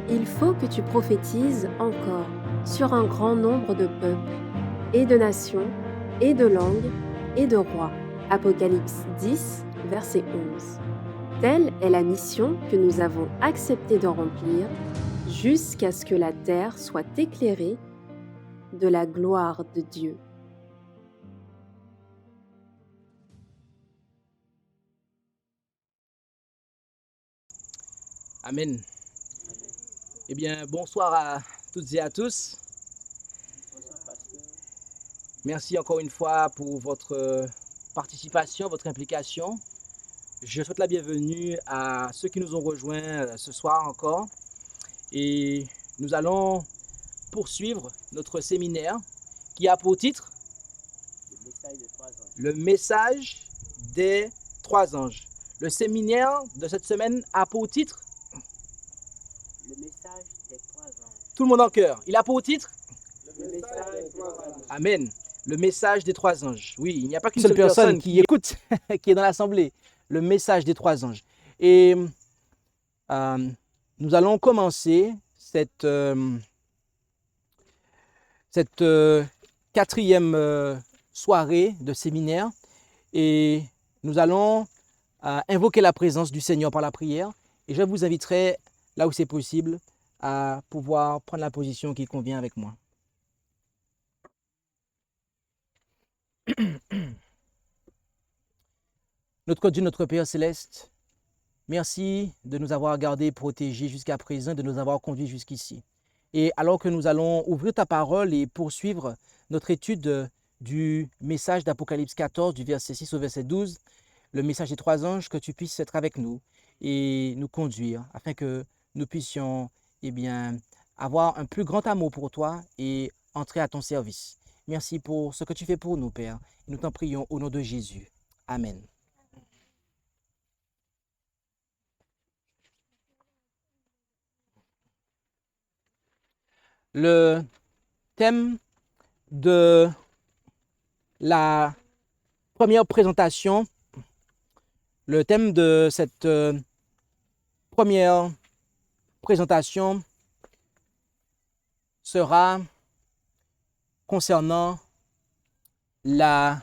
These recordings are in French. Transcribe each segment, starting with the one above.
Il faut que tu prophétises encore sur un grand nombre de peuples, et de nations, et de langues, et de rois. Apocalypse 10, verset 11. Telle est la mission que nous avons accepté de remplir jusqu'à ce que la terre soit éclairée de la gloire de Dieu. Amen. Eh bien, bonsoir à toutes et à tous. Merci encore une fois pour votre participation, votre implication. Je souhaite la bienvenue à ceux qui nous ont rejoints ce soir encore. Et nous allons poursuivre notre séminaire qui a pour titre Le message des trois anges. Le séminaire de cette semaine a pour titre Le message des trois anges. Tout le monde en chœur. Il a pour titre Le message des trois anges. Amen. Le message des trois anges. Oui, il n'y a pas qu'une seule personne qui écoute, qui est dans l'assemblée. Le message des trois anges. Et nous allons commencer cette quatrième soirée de séminaire. Et nous allons invoquer la présence du Seigneur par la prière. Et je vous inviterai, là où c'est possible, à pouvoir prendre la position qui convient avec moi. Notre Dieu, notre Père céleste, merci de nous avoir gardés, protégés jusqu'à présent, de nous avoir conduits jusqu'ici. Et alors que nous allons ouvrir ta parole et poursuivre notre étude du message d'Apocalypse 14, du verset 6 au verset 12, le message des trois anges, que tu puisses être avec nous et nous conduire afin que nous puissions avoir un plus grand amour pour toi et entrer à ton service. Merci pour ce que tu fais pour nous, Père. Et nous t'en prions au nom de Jésus. Amen. Le thème de la première présentation, le thème de cette première présentation sera concernant la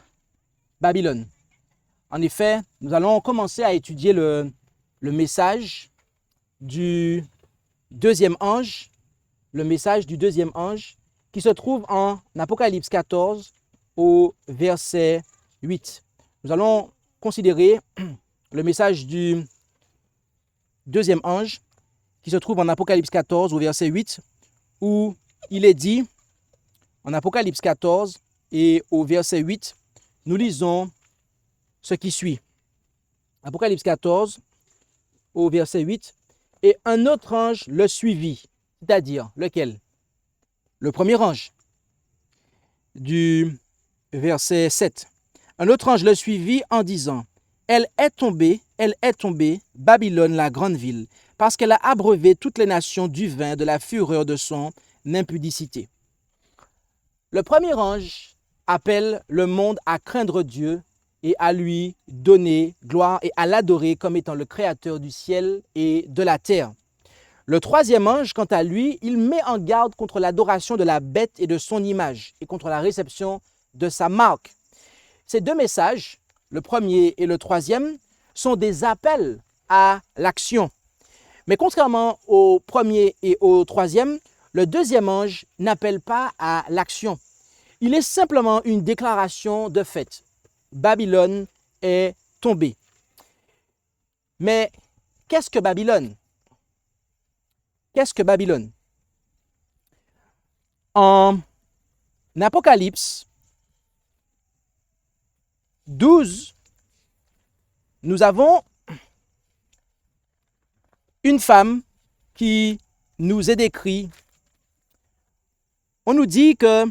Babylone. En effet, nous allons commencer à étudier le message du deuxième ange, qui se trouve en Apocalypse 14 au verset 8. Nous allons considérer le message du deuxième ange qui se trouve en Apocalypse 14 au verset 8, où il est dit, en Apocalypse 14 et au verset 8, nous lisons ce qui suit. Apocalypse 14 au verset 8, « Et un autre ange le suivit », c'est-à-dire lequel? Le premier ange, du verset 7. « Un autre ange le suivit en disant, « Elle est tombée, Babylone, la grande ville, parce qu'elle a abreuvé toutes les nations du vin de la fureur de son impudicité. » Le premier ange appelle le monde à craindre Dieu et à lui donner gloire et à l'adorer comme étant le créateur du ciel et de la terre. Le troisième ange, quant à lui, il met en garde contre l'adoration de la bête et de son image et contre la réception de sa marque. Ces deux messages, le premier et le troisième, sont des appels à l'action. Mais contrairement au premier et au troisième, le deuxième ange n'appelle pas à l'action. Il est simplement une déclaration de fait. Babylone est tombée. Mais qu'est-ce que Babylone? Qu'est-ce que Babylone? En Apocalypse 12, nous avons une femme qui nous est décrite. On nous dit que,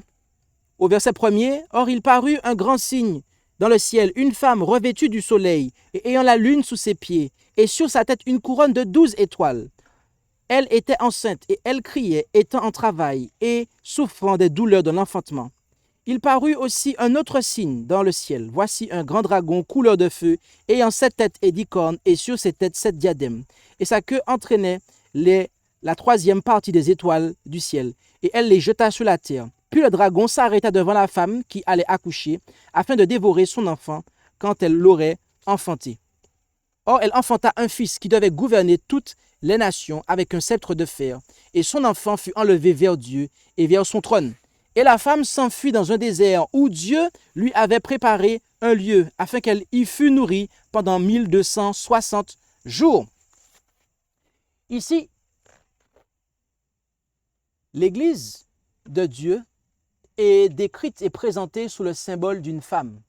au verset 1er, « Or il parut un grand signe dans le ciel, une femme revêtue du soleil et ayant la lune sous ses pieds, et sur sa tête une couronne de 12 étoiles. Elle était enceinte et elle criait, étant en travail et souffrant des douleurs de l'enfantement. Il parut aussi un autre signe dans le ciel. Voici un grand dragon couleur de feu, ayant 7 têtes et 10 cornes, et sur ses têtes 7 diadèmes. Et sa queue entraînait les la troisième partie des étoiles du ciel, et elle les jeta sur la terre. Puis le dragon s'arrêta devant la femme qui allait accoucher, afin de dévorer son enfant quand elle l'aurait enfanté. Or, elle enfanta un fils qui devait gouverner toutes les nations avec un sceptre de fer, et son enfant fut enlevé vers Dieu et vers son trône. Et la femme s'enfuit dans un désert où Dieu lui avait préparé un lieu, afin qu'elle y fût nourrie pendant 1260 jours. Ici, l'Église de Dieu est décrite et présentée sous le symbole d'une femme.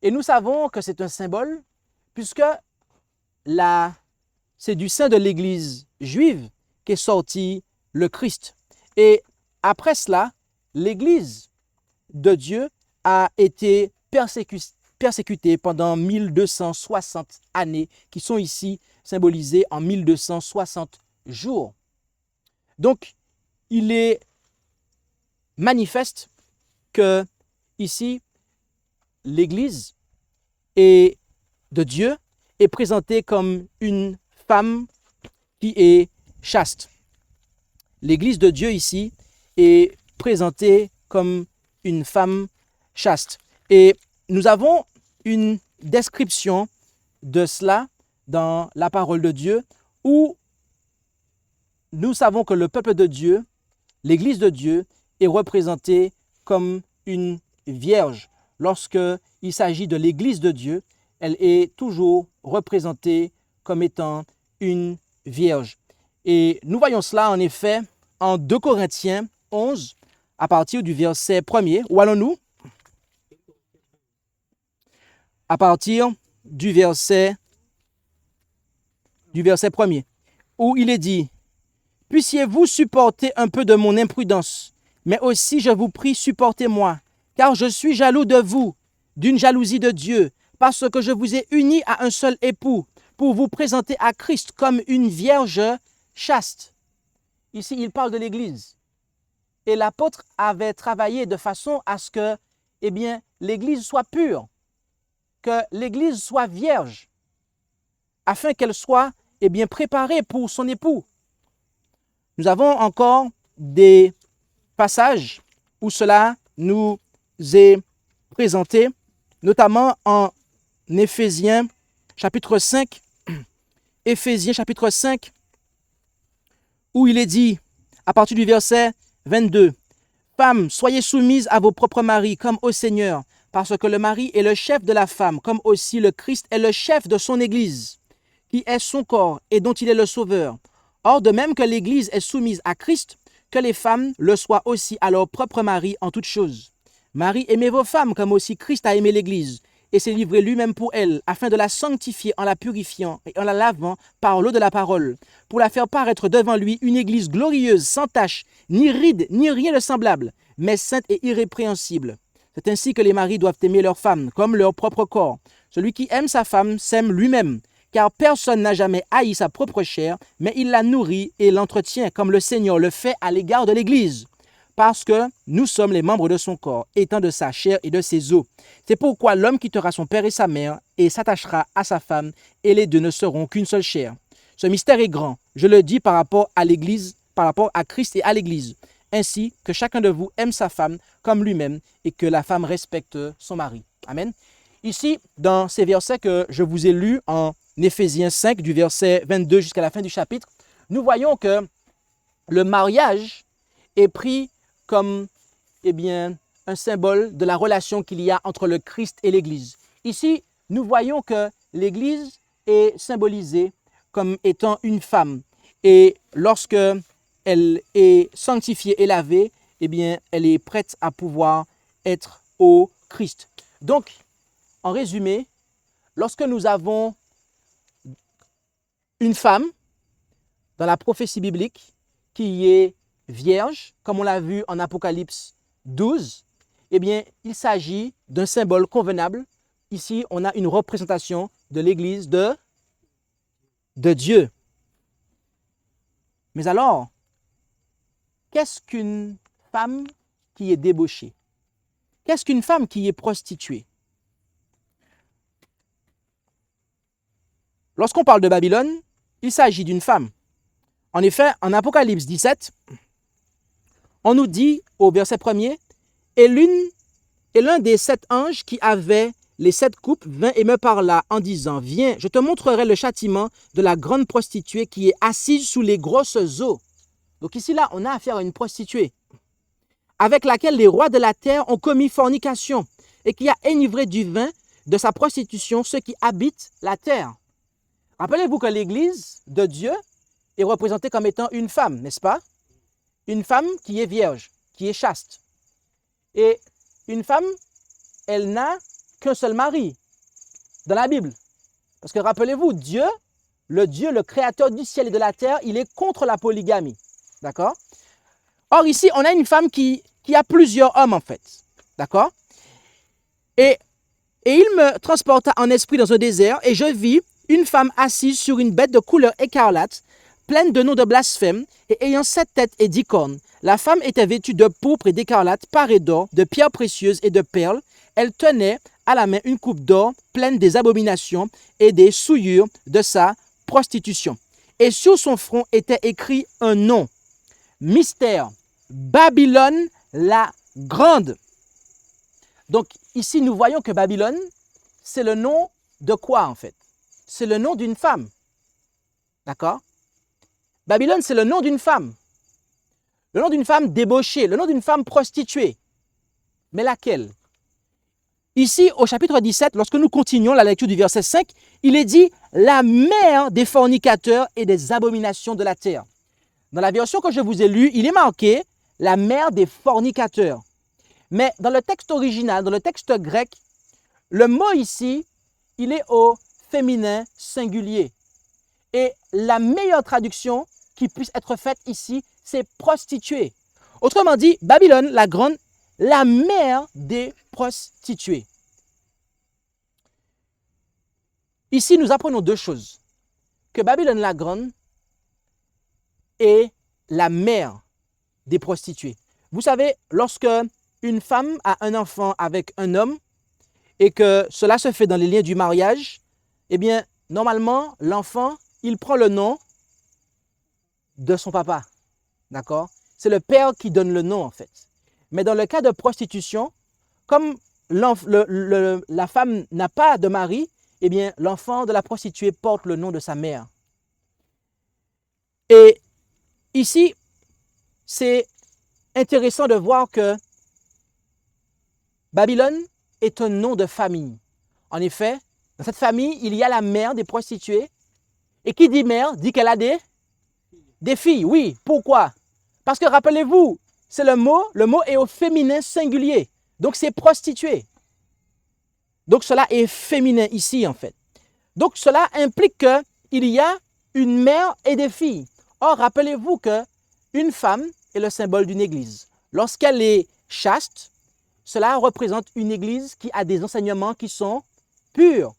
Et nous savons que c'est un symbole puisque c'est du sein de l'Église juive qu'est sorti le Christ. Et après cela, l'Église de Dieu a été persécutée pendant 1260 années, qui sont ici symbolisées en 1260 jours. Donc, il est manifeste que ici, l'Église de Dieu est présentée comme une femme qui est chaste. L'Église de Dieu ici est présentée comme une femme chaste. Et nous avons une description de cela dans la parole de Dieu où nous savons que le peuple de Dieu, l'Église de Dieu, est représentée comme une vierge. Lorsqu'il s'agit de l'Église de Dieu, elle est toujours représentée comme étant une vierge. Et nous voyons cela en effet en 2 Corinthiens 11, à partir du verset 1er. Où allons-nous? À partir du verset 1er, où il est dit: « Puissiez-vous supporter un peu de mon imprudence, mais aussi, je vous prie, supportez-moi, car je suis jaloux de vous, d'une jalousie de Dieu, parce que je vous ai unis à un seul époux, pour vous présenter à Christ comme une vierge chaste. » Ici, il parle de l'Église. Et l'apôtre avait travaillé de façon à ce que l'Église soit pure, que l'Église soit vierge, afin qu'elle soit préparée pour son époux. Nous avons encore des passages où cela nous est présenté, notamment en Éphésiens chapitre 5, où il est dit, à partir du verset 22, « Femmes, soyez soumises à vos propres maris comme au Seigneur, parce que le mari est le chef de la femme, comme aussi le Christ est le chef de son Église, qui est son corps et dont il est le sauveur. Or, de même que l'Église est soumise à Christ, que les femmes le soient aussi à leur propre mari en toutes choses. Marie, aimez vos femmes comme aussi Christ a aimé l'Église, et s'est livré lui-même pour elle, afin de la sanctifier en la purifiant et en la lavant par l'eau de la parole, pour la faire paraître devant lui une Église glorieuse, sans tache, ni ride, ni rien de semblable, mais sainte et irrépréhensible. C'est ainsi que les maris doivent aimer leurs femmes, comme leur propre corps. Celui qui aime sa femme s'aime lui-même, car personne n'a jamais haï sa propre chair, mais il la nourrit et l'entretient, comme le Seigneur le fait à l'égard de l'Église. Parce que nous sommes les membres de son corps, étant de sa chair et de ses os. C'est pourquoi l'homme quittera son père et sa mère et s'attachera à sa femme, et les deux ne seront qu'une seule chair. Ce mystère est grand, je le dis par rapport à l'Église, par rapport à Christ et à l'Église. Ainsi que chacun de vous aime sa femme comme lui-même et que la femme respecte son mari. Amen. Ici, dans ces versets que je vous ai lus en Éphésiens 5, du verset 22 jusqu'à la fin du chapitre, nous voyons que le mariage est pris comme un symbole de la relation qu'il y a entre le Christ et l'Église. Ici, nous voyons que l'Église est symbolisée comme étant une femme. Et lorsque elle est sanctifiée et lavée, elle est prête à pouvoir être au Christ. Donc, en résumé, lorsque nous avons une femme dans la prophétie biblique qui est vierge, comme on l'a vu en Apocalypse 12, il s'agit d'un symbole convenable. Ici, on a une représentation de l'Église de Dieu. Mais alors, qu'est-ce qu'une femme qui est débauchée? Qu'est-ce qu'une femme qui est prostituée? Lorsqu'on parle de Babylone, il s'agit d'une femme. En effet, en Apocalypse 17, on nous dit au verset 1er, et l'un des 7 anges qui avait les 7 coupes vint et me parla en disant, viens, je te montrerai le châtiment de la grande prostituée qui est assise sous les grosses eaux. Donc ici, là, on a affaire à une prostituée avec laquelle les rois de la terre ont commis fornication et qui a enivré du vin de sa prostitution ceux qui habitent la terre. Rappelez-vous que l'Église de Dieu est représentée comme étant une femme, n'est-ce pas? Une femme qui est vierge, qui est chaste. Et une femme, elle n'a qu'un seul mari dans la Bible. Parce que rappelez-vous, Dieu, le créateur du ciel et de la terre, il est contre la polygamie. D'accord? Or ici, on a une femme qui a plusieurs hommes en fait. D'accord? Et il me transporta en esprit dans un désert et je vis une femme assise sur une bête de couleur écarlate, pleine de noms de blasphème et ayant 7 têtes et 10 cornes. La femme était vêtue de pourpre et d'écarlate, parée d'or, de pierres précieuses et de perles. Elle tenait à la main une coupe d'or pleine des abominations et des souillures de sa prostitution. Et sur son front était écrit un nom, mystère, Babylone la grande. Donc ici, nous voyons que Babylone, c'est le nom de quoi en fait? C'est le nom d'une femme. D'accord? Babylone, c'est le nom d'une femme. Le nom d'une femme débauchée, le nom d'une femme prostituée. Mais laquelle? Ici, au chapitre 17, lorsque nous continuons la lecture du verset 5, il est dit « la mère des fornicateurs et des abominations de la terre ». Dans la version que je vous ai lue, il est marqué « la mère des fornicateurs ». Mais dans le texte original, dans le texte grec, le mot ici, il est au féminin singulier. Et la meilleure traduction qui puisse être faite ici, c'est prostituée. Autrement dit, Babylone, la grande, la mère des prostituées. Ici, nous apprenons 2 choses. Que Babylone, la grande, est la mère des prostituées. Vous savez, lorsque une femme a un enfant avec un homme et que cela se fait dans les liens du mariage, eh bien, normalement, l'enfant, il prend le nom de son papa. D'accord? C'est le père qui donne le nom, en fait. Mais dans le cas de prostitution, comme la femme n'a pas de mari, eh bien, l'enfant de la prostituée porte le nom de sa mère. Et ici, c'est intéressant de voir que Babylone est un nom de famille. En effet, dans cette famille, il y a la mère des prostituées. Et qui dit mère, dit qu'elle a des filles. Oui, pourquoi? Parce que rappelez-vous, c'est le mot est au féminin singulier. Donc c'est prostituée. Donc cela est féminin ici en fait. Donc cela implique qu'il y a une mère et des filles. Or, rappelez-vous qu'une femme est le symbole d'une église. Lorsqu'elle est chaste, cela représente une église qui a des enseignements qui sont purs.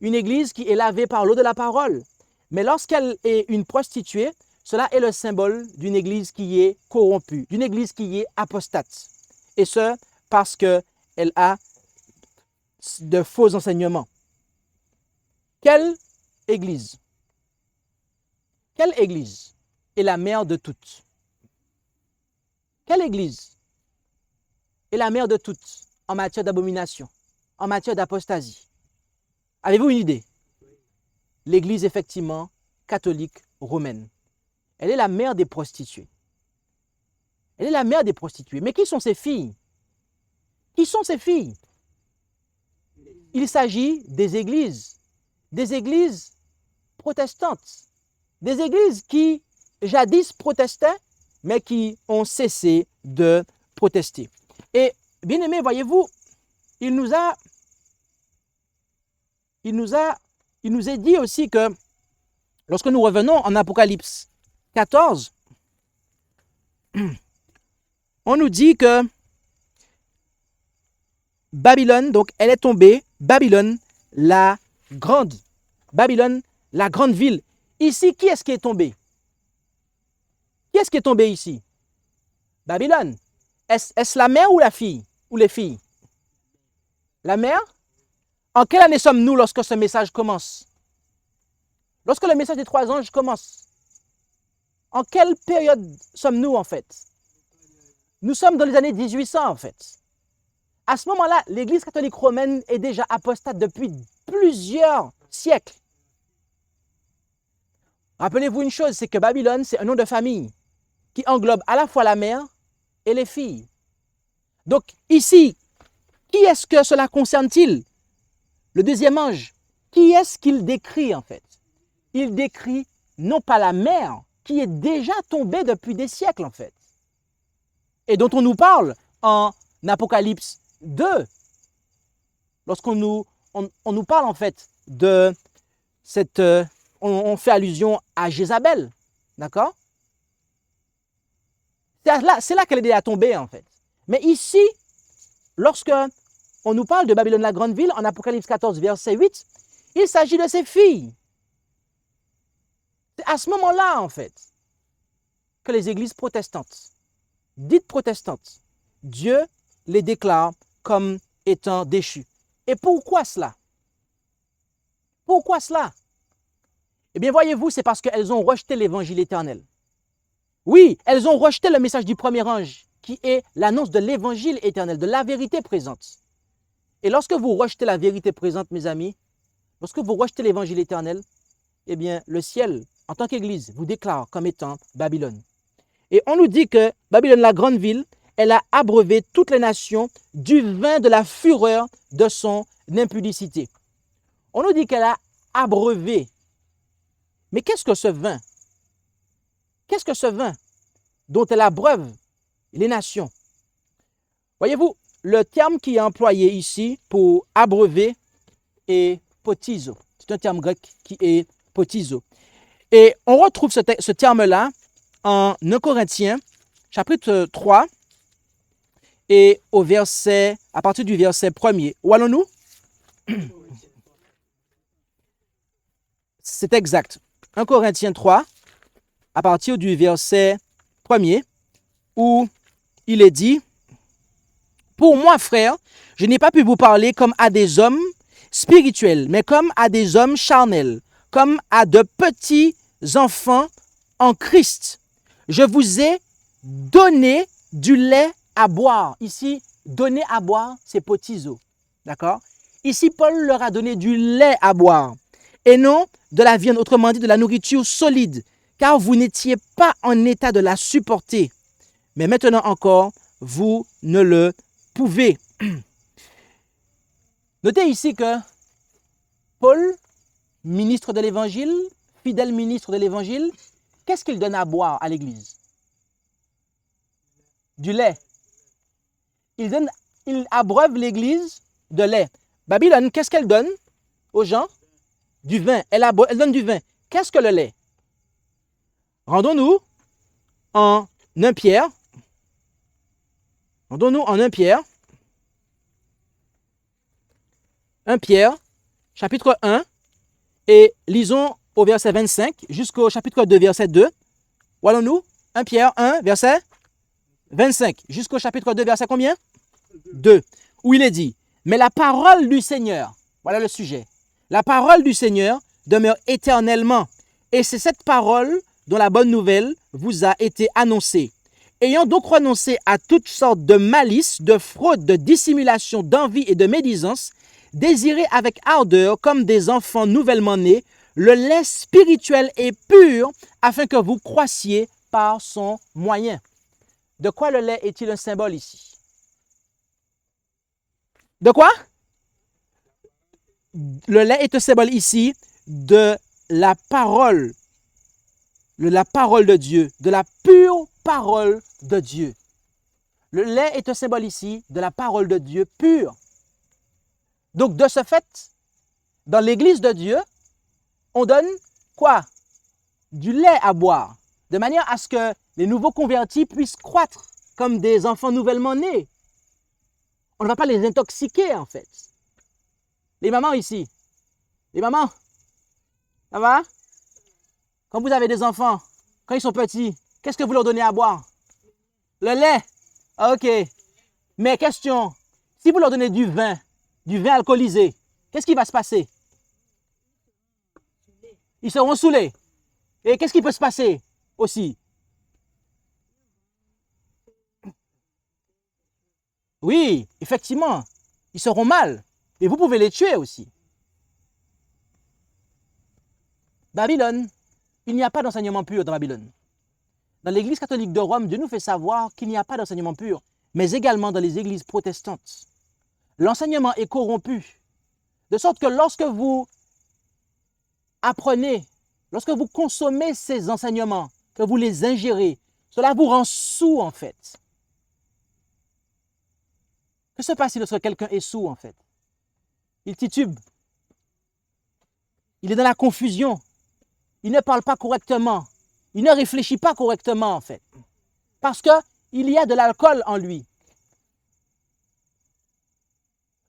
Une église qui est lavée par l'eau de la parole. Mais lorsqu'elle est une prostituée, cela est le symbole d'une église qui est corrompue, d'une église qui est apostate. Et ce, parce qu'elle a de faux enseignements. Quelle église? Quelle église est la mère de toutes? Quelle église est la mère de toutes en matière d'abomination, en matière d'apostasie? Avez-vous une idée? L'église, effectivement, catholique romaine. Elle est la mère des prostituées. Elle est la mère des prostituées. Mais qui sont ces filles? Qui sont ces filles? Il s'agit des églises protestantes, des églises qui jadis protestaient, mais qui ont cessé de protester. Et bien aimé, voyez-vous, il nous est dit aussi que lorsque nous revenons en Apocalypse 14, on nous dit que Babylone, donc elle est tombée, Babylone la grande ville. Ici, qui est-ce qui est tombé? Qui est-ce qui est tombé ici? Babylone. Est-ce la mère ou la fille? Ou les filles? La mère? En quelle année sommes-nous lorsque ce message commence? Lorsque le message des 3 anges commence? En quelle période sommes-nous en fait? Nous sommes dans les années 1800 en fait. À ce moment-là, l'Église catholique romaine est déjà apostate depuis plusieurs siècles. Rappelez-vous une chose, c'est que Babylone, c'est un nom de famille qui englobe à la fois la mère et les filles. Donc ici, qui est-ce que cela concerne-t-il? Le deuxième ange. Qui est-ce qu'il décrit en fait? Il décrit non pas la mère, qui est déjà tombée depuis des siècles en fait, et dont on nous parle en Apocalypse 2, lorsqu'on nous parle en fait de cette... on fait allusion à Jézabel, d'accord? C'est là qu'elle est déjà tombée en fait. Mais ici, lorsque on nous parle de Babylone la grande ville, en Apocalypse 14, verset 8, il s'agit de ses filles. C'est à ce moment-là, en fait, que les églises protestantes, dites protestantes, Dieu les déclare comme étant déchues. Et pourquoi cela? Pourquoi cela? Eh bien, voyez-vous, c'est parce qu'elles ont rejeté l'évangile éternel. Oui, elles ont rejeté le message du premier ange, qui est l'annonce de l'évangile éternel, de la vérité présente. Et lorsque vous rejetez la vérité présente, mes amis, lorsque vous rejetez l'évangile éternel, eh bien, le ciel, en tant qu'Église, vous déclare comme étant Babylone. Et on nous dit que Babylone, la grande ville, elle a abreuvé toutes les nations du vin de la fureur de son impudicité. On nous dit qu'elle a abreuvé. Mais qu'est-ce que ce vin? Qu'est-ce que ce vin dont elle abreuve les nations? Voyez-vous, le terme qui est employé ici pour abreuver est potizo. C'est un terme grec qui est potizo. Et on retrouve ce terme-là en 1 Corinthiens, chapitre 3, et à partir du verset 1er. Où allons-nous? C'est exact. 1 Corinthiens 3, à partir du verset 1er, où il est dit: pour moi, frères, je n'ai pas pu vous parler comme à des hommes spirituels, mais comme à des hommes charnels, comme à de petits enfants en Christ. Je vous ai donné du lait à boire. Ici, donner à boire, c'est potizo. D'accord? Ici, Paul leur a donné du lait à boire et non de la viande, autrement dit de la nourriture solide, car vous n'étiez pas en état de la supporter. Mais maintenant encore, vous ne le pouvez. Notez ici que Paul, ministre de l'Évangile, fidèle ministre de l'Évangile, qu'est-ce qu'il donne à boire à l'Église? Du lait. Il abreuve l'Église de lait. Babylone, qu'est-ce qu'elle donne aux gens? Du vin. Elle donne du vin. Qu'est-ce que le lait? Rendons-nous en 1 Pierre. Rendons-nous en 1 Pierre. 1 Pierre, chapitre 1, et lisons au verset 25 jusqu'au chapitre 2, verset 2. Où allons-nous? 1 Pierre 1, verset 25, jusqu'au chapitre 2, verset combien? 2, où il est dit: mais la parole du Seigneur, voilà le sujet, la parole du Seigneur demeure éternellement, et c'est cette parole dont la bonne nouvelle vous a été annoncée. Ayant donc renoncé à toutes sortes de malice, de fraude, de dissimulation, d'envie et de médisance, désirez avec ardeur, comme des enfants nouvellement nés, le lait spirituel et pur, afin que vous croissiez par son moyen. De quoi le lait est-il un symbole ici? De quoi? Le lait est un symbole ici de la parole de Dieu, de la pure parole de Dieu. Le lait est un symbole ici de la parole de Dieu pure. Donc, de ce fait, dans l'Église de Dieu, on donne quoi? Du lait à boire, de manière à ce que les nouveaux convertis puissent croître comme des enfants nouvellement nés. On ne va pas les intoxiquer, en fait. Les mamans ici, les mamans, ça va? Quand vous avez des enfants, quand ils sont petits, qu'est-ce que vous leur donnez à boire? Le lait. OK. Mais question, si vous leur donnez du vin alcoolisé, qu'est-ce qui va se passer? Ils seront saoulés. Et qu'est-ce qui peut se passer aussi? Oui, effectivement, ils seront mal. Et vous pouvez les tuer aussi. Babylone, il n'y a pas d'enseignement pur dans Babylone. Dans l'Église catholique de Rome, Dieu nous fait savoir qu'il n'y a pas d'enseignement pur, mais également dans les églises protestantes. L'enseignement est corrompu, de sorte que lorsque vous apprenez, lorsque vous consommez ces enseignements, que vous les ingérez, cela vous rend sourd en fait. Que se passe-t-il lorsque quelqu'un est sourd en fait? Il titube, il est dans la confusion, il ne parle pas correctement, il ne réfléchit pas correctement en fait, parce qu'il y a de l'alcool en lui.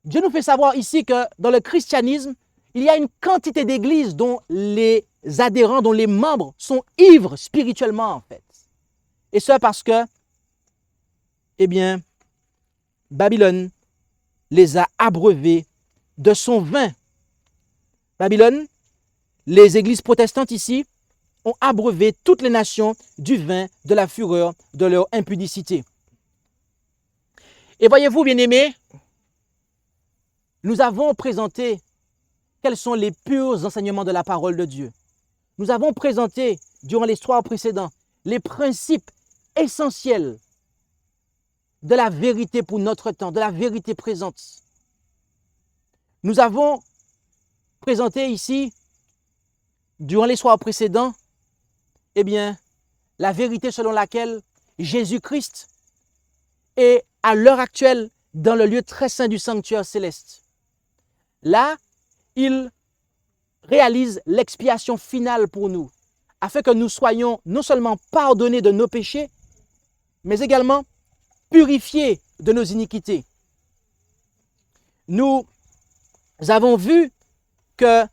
Dieu nous fait savoir ici que dans le christianisme, il y a une quantité d'églises dont les adhérents, dont les membres sont ivres spirituellement en fait. Et ça parce que, eh bien, Babylone les a abreuvés de son vin. Babylone, les églises protestantes ici, ont abreuvé toutes les nations du vin de la fureur de leur impudicité. Et voyez-vous, bien-aimés, nous avons présenté quels sont les purs enseignements de la parole de Dieu. Nous avons présenté, durant l'histoire précédente, les principes essentiels de la vérité pour notre temps, de la vérité présente. Nous avons présenté ici, durant les soirs précédents, eh bien, la vérité selon laquelle Jésus-Christ est à l'heure actuelle dans le lieu très saint du sanctuaire céleste. Là, il réalise l'expiation finale pour nous, afin que nous soyons non seulement pardonnés de nos péchés, mais également purifiés de nos iniquités. Nous avons vu que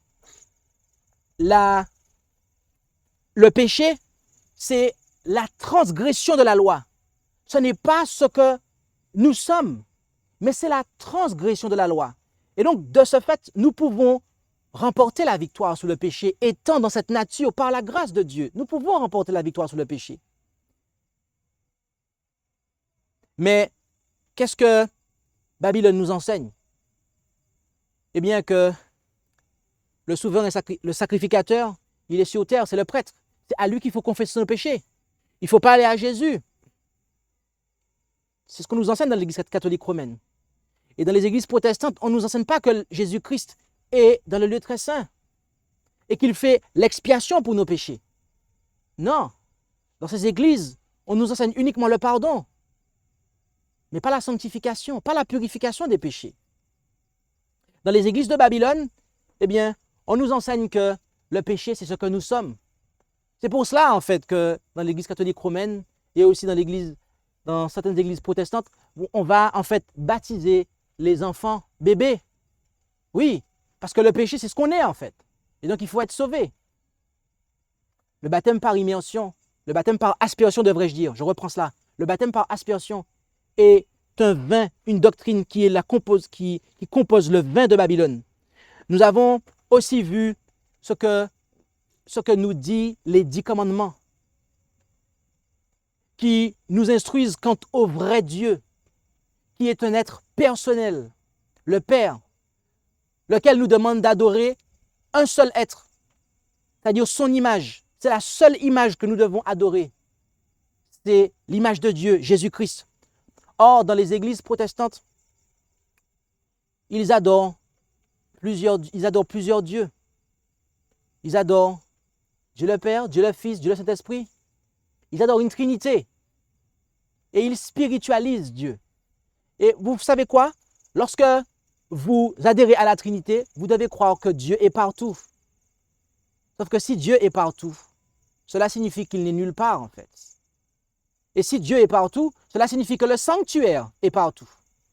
le péché, c'est la transgression de la loi. Ce n'est pas ce que nous sommes, mais c'est la transgression de la loi. Et donc, de ce fait, nous pouvons remporter la victoire sur le péché, étant dans cette nature par la grâce de Dieu. Nous pouvons remporter la victoire sur le péché. Mais qu'est-ce que Babylone nous enseigne? Eh bien que le souverain, le sacrificateur, il est sur terre, c'est le prêtre. C'est à lui qu'il faut confesser nos péchés. Il ne faut pas aller à Jésus. C'est ce qu'on nous enseigne dans l'Église catholique romaine. Et dans les églises protestantes, on ne nous enseigne pas que Jésus-Christ est dans le lieu très saint et qu'il fait l'expiation pour nos péchés. Non. Dans ces églises, on nous enseigne uniquement le pardon, mais pas la sanctification, pas la purification des péchés. Dans les églises de Babylone, eh bien, on nous enseigne que le péché, c'est ce que nous sommes. C'est pour cela, en fait, que dans l'Église catholique romaine et aussi dans certaines églises protestantes, on va, en fait, baptiser les enfants bébés. Oui, parce que le péché, c'est ce qu'on est, en fait. Et donc, il faut être sauvé. Le baptême par immersion, le baptême par aspiration, devrais-je dire, je reprends cela. Le baptême par aspiration est un vin, une doctrine qui compose le vin de Babylone. Nous avons aussi vu ce que nous disent les 10 commandements qui nous instruisent quant au vrai Dieu, qui est un être personnel, le Père, lequel nous demande d'adorer un seul être, c'est-à-dire son image. C'est la seule image que nous devons adorer. C'est l'image de Dieu, Jésus-Christ. Or, dans les églises protestantes, ils adorent plusieurs dieux. Ils adorent Dieu le Père, Dieu le Fils, Dieu le Saint-Esprit. Ils adorent une Trinité. Et ils spiritualisent Dieu. Et vous savez quoi? Lorsque vous adhérez à la Trinité, vous devez croire que Dieu est partout. Sauf que si Dieu est partout, cela signifie qu'il n'est nulle part en fait. Et si Dieu est partout, cela signifie que le sanctuaire est partout.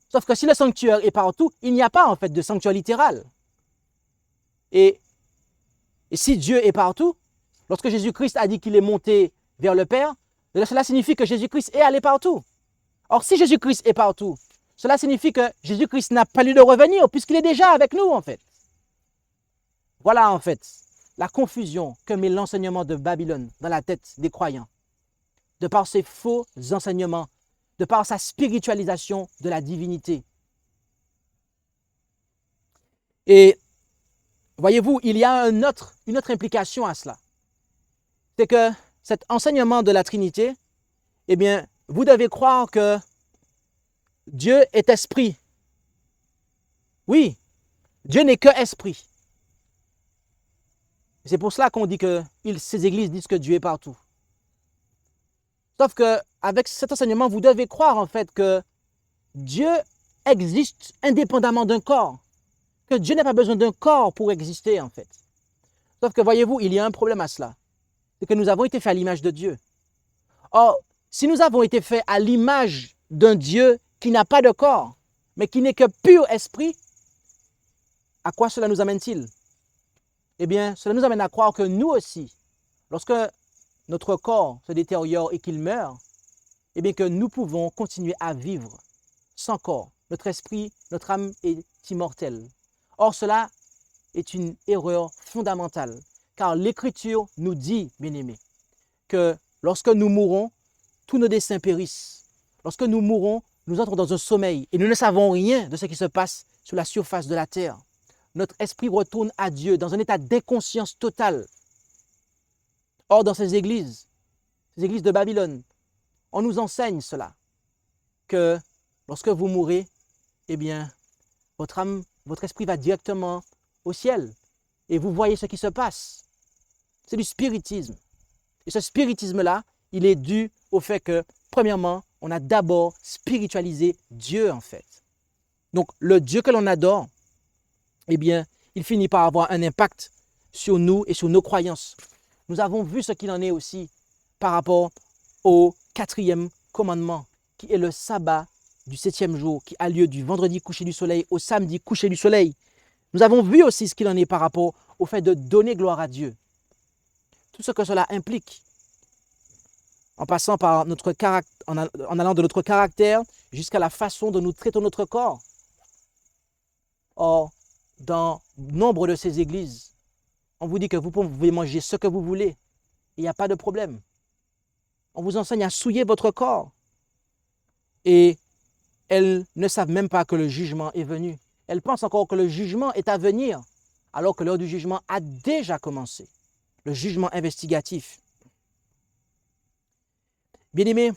Sauf que si le sanctuaire est partout, il n'y a pas en fait de sanctuaire littéral. Et si Dieu est partout, lorsque Jésus-Christ a dit qu'il est monté vers le Père, cela signifie que Jésus-Christ est allé partout. Or, si Jésus-Christ est partout, cela signifie que Jésus-Christ n'a pas lieu de revenir puisqu'il est déjà avec nous en fait. Voilà en fait la confusion que met l'enseignement de Babylone dans la tête des croyants, de par ses faux enseignements de par sa spiritualisation de la divinité. Et voyez-vous, il y a une autre implication à cela. C'est que cet enseignement de la Trinité, eh bien, vous devez croire que Dieu est esprit. Oui, Dieu n'est que esprit. C'est pour cela qu'on dit que ces églises disent que Dieu est partout. Sauf qu'avec cet enseignement, vous devez croire en fait que Dieu existe indépendamment d'un corps. Que Dieu n'a pas besoin d'un corps pour exister en fait. Sauf que voyez-vous, il y a un problème à cela. C'est que nous avons été faits à l'image de Dieu. Or, si nous avons été faits à l'image d'un Dieu qui n'a pas de corps, mais qui n'est que pur esprit, à quoi cela nous amène-t-il? Eh bien, cela nous amène à croire que nous aussi, lorsque notre corps se détériore et qu'il meurt, eh bien que nous pouvons continuer à vivre sans corps. Notre esprit, notre âme est immortelle. Or, cela est une erreur fondamentale, car l'Écriture nous dit, bien-aimés, que lorsque nous mourrons, tous nos desseins périssent. Lorsque nous mourrons, nous entrons dans un sommeil et nous ne savons rien de ce qui se passe sur la surface de la terre. Notre esprit retourne à Dieu dans un état d'inconscience totale. Or, dans ces églises de Babylone, on nous enseigne cela, que lorsque vous mourrez, eh bien, votre âme, votre esprit va directement au ciel et vous voyez ce qui se passe. C'est du spiritisme. Et ce spiritisme-là, il est dû au fait que, premièrement, on a d'abord spiritualisé Dieu, en fait. Donc, le Dieu que l'on adore, eh bien, il finit par avoir un impact sur nous et sur nos croyances. Nous avons vu ce qu'il en est aussi par rapport au 4e commandement, qui est le sabbat du 7e jour, qui a lieu du vendredi coucher du soleil au samedi coucher du soleil. Nous avons vu aussi ce qu'il en est par rapport au fait de donner gloire à Dieu. Tout ce que cela implique, en passant par notre caractère, en allant de notre caractère jusqu'à la façon dont nous traitons notre corps. Or, dans nombre de ces églises, on vous dit que vous pouvez manger ce que vous voulez. Il n'y a pas de problème. On vous enseigne à souiller votre corps. Et elles ne savent même pas que le jugement est venu. Elles pensent encore que le jugement est à venir, alors que l'heure du jugement a déjà commencé. Le jugement investigatif. Bien-aimés,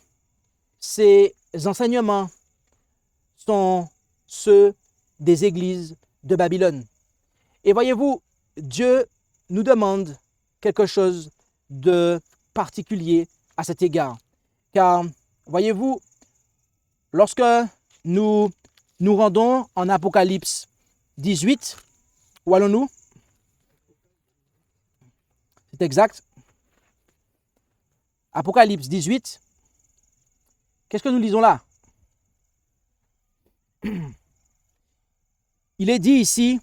ces enseignements sont ceux des églises de Babylone. Et voyez-vous, Dieu nous demande quelque chose de particulier à cet égard. Car, voyez-vous, lorsque nous nous rendons en Apocalypse 18, où allons-nous? C'est exact. Apocalypse 18, qu'est-ce que nous lisons là? Il est dit ici,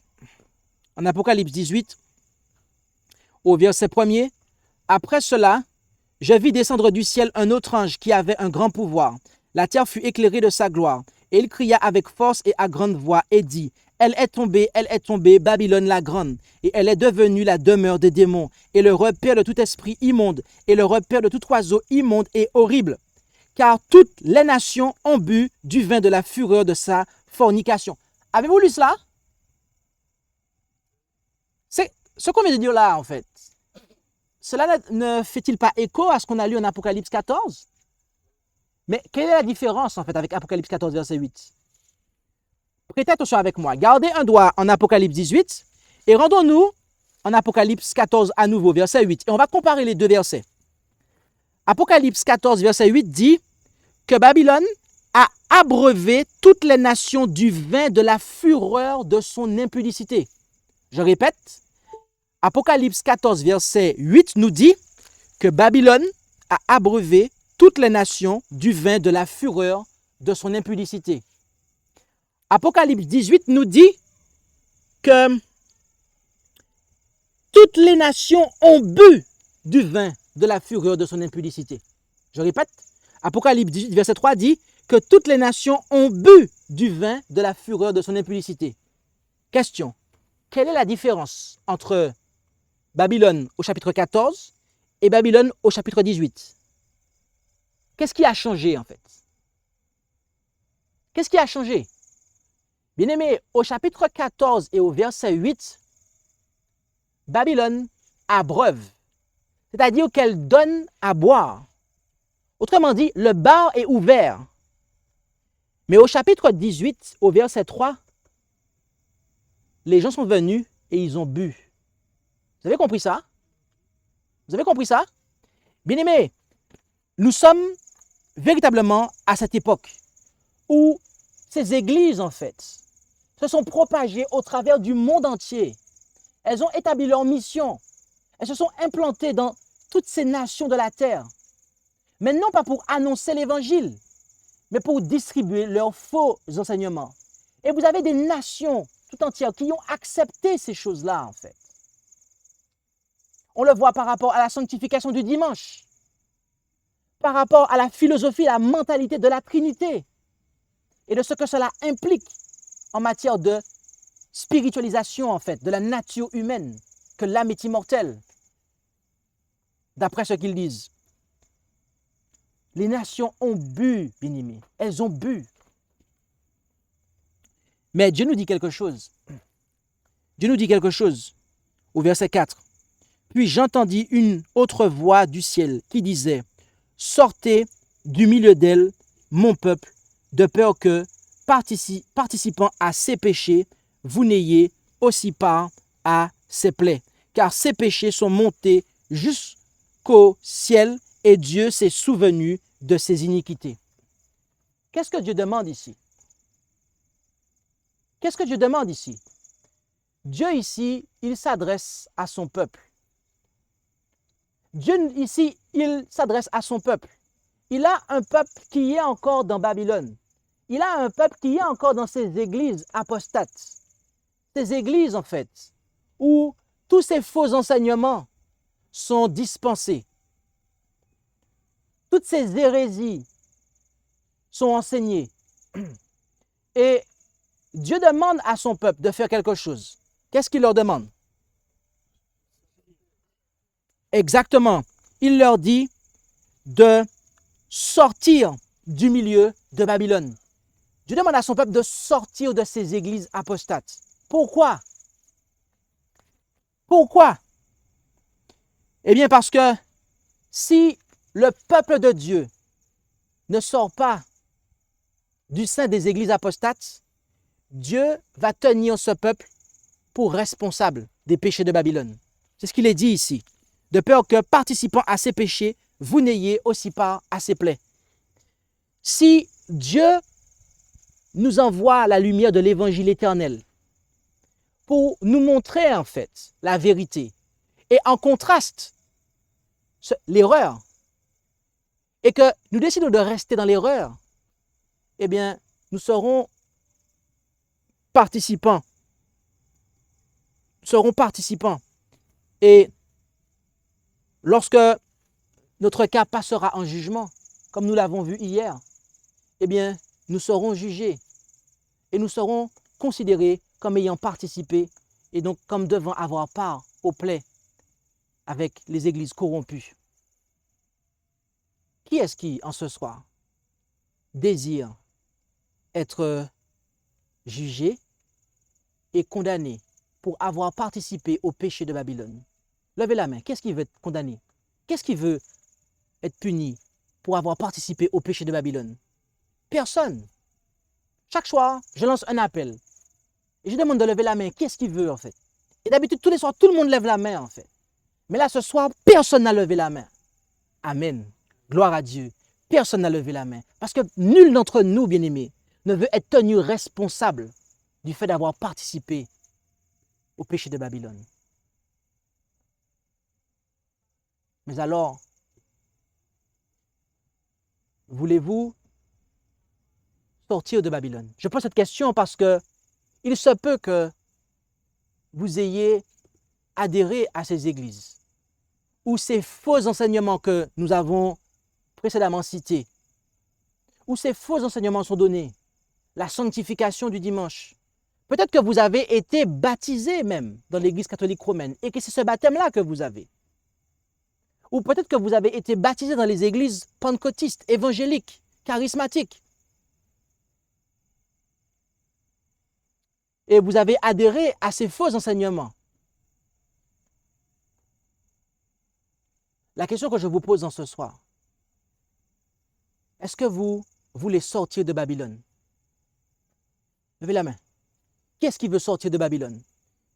en Apocalypse 18, au verset 1er, « Après cela, je vis descendre du ciel un autre ange qui avait un grand pouvoir. La terre fut éclairée de sa gloire. Et il cria avec force et à grande voix et dit, « Elle est tombée, Babylone la grande, et elle est devenue la demeure des démons, et le repère de tout esprit immonde, et le repère de tout oiseau immonde et horrible. Car toutes les nations ont bu du vin de la fureur de sa fornication. » Avez-vous lu cela? C'est ce qu'on vient de dire là, en fait. Cela ne fait-il pas écho à ce qu'on a lu en Apocalypse 14? Mais quelle est la différence, en fait, avec Apocalypse 14, verset 8? Prêtez attention avec moi. Gardez un doigt en Apocalypse 18 et rendons-nous en Apocalypse 14 à nouveau, verset 8. Et on va comparer les deux versets. Apocalypse 14, verset 8 dit que Babylone a abreuvé toutes les nations du vin de la fureur de son impudicité. Je répète, Apocalypse 14, verset 8 nous dit que Babylone a abreuvé toutes les nations du vin de la fureur de son impudicité. Apocalypse 18 nous dit que toutes les nations ont bu du vin de la fureur de son impudicité. Je répète, Apocalypse 18, verset 3 dit que toutes les nations ont bu du vin de la fureur de son impudicité. Question, quelle est la différence entre Babylone au chapitre 14 et Babylone au chapitre 18? Qu'est-ce qui a changé en fait? Qu'est-ce qui a changé? Bien-aimés, au chapitre 14 et au verset 8, Babylone abreuve, c'est-à-dire qu'elle donne à boire. Autrement dit, le bar est ouvert. Mais au chapitre 18, au verset 3, les gens sont venus et ils ont bu. Vous avez compris ça? Vous avez compris ça? Bien-aimés, nous sommes véritablement à cette époque où ces églises, en fait, se sont propagées au travers du monde entier. Elles ont établi leur mission. Elles se sont implantées dans toutes ces nations de la terre. Mais non pas pour annoncer l'évangile, mais pour distribuer leurs faux enseignements. Et vous avez des nations tout entières qui ont accepté ces choses-là, en fait. On le voit par rapport à la sanctification du dimanche, par rapport à la philosophie, la mentalité de la Trinité et de ce que cela implique en matière de spiritualisation, en fait, de la nature humaine, que l'âme est immortelle, d'après ce qu'ils disent. Les nations ont bu, bien-aimés, elles ont bu. Mais Dieu nous dit quelque chose. Dieu nous dit quelque chose au verset 4. Puis j'entendis une autre voix du ciel qui disait, « Sortez du milieu d'elle, mon peuple, de peur que, participant à ses péchés, vous n'ayez aussi part à ses plaies. Car ses péchés sont montés jusqu'au ciel et Dieu s'est souvenu de ses iniquités. » Qu'est-ce que Dieu demande ici? Qu'est-ce que Dieu demande ici? Dieu ici, il s'adresse à son peuple. Dieu ici, il s'adresse à son peuple. Il a un peuple qui est encore dans Babylone. Il a un peuple qui est encore dans ces églises apostates. Ces églises, en fait, où tous ces faux enseignements sont dispensés. Toutes ces hérésies sont enseignées. Et Dieu demande à son peuple de faire quelque chose. Qu'est-ce qu'il leur demande? Exactement. Il leur dit de sortir du milieu de Babylone. Dieu demande à son peuple de sortir de ces églises apostates. Pourquoi? Pourquoi? Eh bien parce que si le peuple de Dieu ne sort pas du sein des églises apostates, Dieu va tenir ce peuple pour responsable des péchés de Babylone. C'est ce qu'il est dit ici. De peur que, participant à ses péchés, vous n'ayez aussi part à ses plaies. Si Dieu nous envoie la lumière de l'évangile éternel pour nous montrer en fait la vérité et en contraste l'erreur, et que nous décidons de rester dans l'erreur, eh bien, nous serons participants. Nous serons participants. Et lorsque notre cas passera en jugement, comme nous l'avons vu hier, eh bien, nous serons jugés et nous serons considérés comme ayant participé et donc comme devant avoir part aux plaies avec les églises corrompues. Qui est-ce qui, en ce soir, désire être jugé et condamné pour avoir participé au péché de Babylone? Levez la main. Qu'est-ce qui veut être condamné? Qu'est-ce qui veut être puni pour avoir participé au péché de Babylone? Personne. Chaque soir, je lance un appel et je demande de lever la main. Qu'est-ce qu'il veut en fait? Et d'habitude, tous les soirs, tout le monde lève la main en fait. Mais là, ce soir, personne n'a levé la main. Amen. Gloire à Dieu. Personne n'a levé la main. Parce que nul d'entre nous, bien-aimés, ne veut être tenu responsable du fait d'avoir participé au péché de Babylone. Mais alors, voulez-vous sortir de Babylone? Je pose cette question parce que il se peut que vous ayez adhéré à ces églises ou ces faux enseignements que nous avons précédemment cités, où ces faux enseignements sont donnés, la sanctification du dimanche. Peut-être que vous avez été baptisé même dans l'Église catholique romaine et que c'est ce baptême-là que vous avez. Ou peut-être que vous avez été baptisé dans les églises pentecôtistes, évangéliques, charismatiques. et vous avez adhéré à ces faux enseignements. La question que je vous pose en ce soir, est-ce que vous voulez sortir de Babylone? Levez la main. Qui est-ce qui veut sortir de Babylone?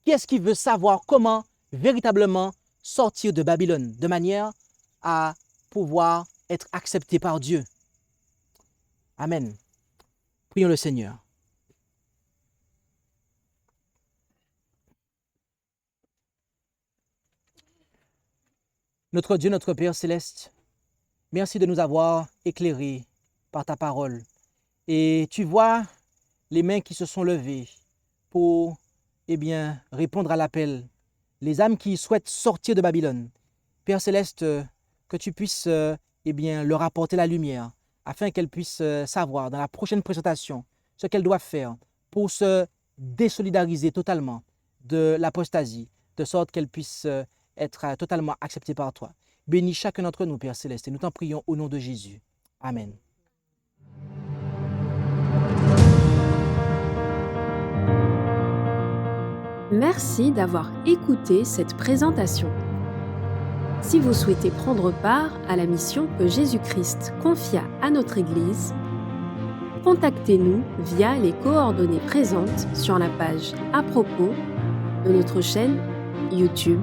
Qui est-ce qui veut savoir comment véritablement sortir de Babylone de manière à pouvoir être accepté par Dieu? Amen. Prions le Seigneur. Notre Dieu, notre Père céleste, merci de nous avoir éclairés par ta parole. Et tu vois les mains qui se sont levées pour répondre à l'appel, les âmes qui souhaitent sortir de Babylone. Père céleste, que tu puisses leur apporter la lumière afin qu'elles puissent savoir dans la prochaine présentation ce qu'elles doivent faire pour se désolidariser totalement de l'apostasie, de sorte qu'elles puissent être totalement acceptées par toi. Bénis chacun d'entre nous, Père céleste, et nous t'en prions au nom de Jésus. Amen. Merci d'avoir écouté cette présentation. Si vous souhaitez prendre part à la mission que Jésus-Christ confia à notre Église, contactez-nous via les coordonnées présentes sur la page à propos de notre chaîne YouTube.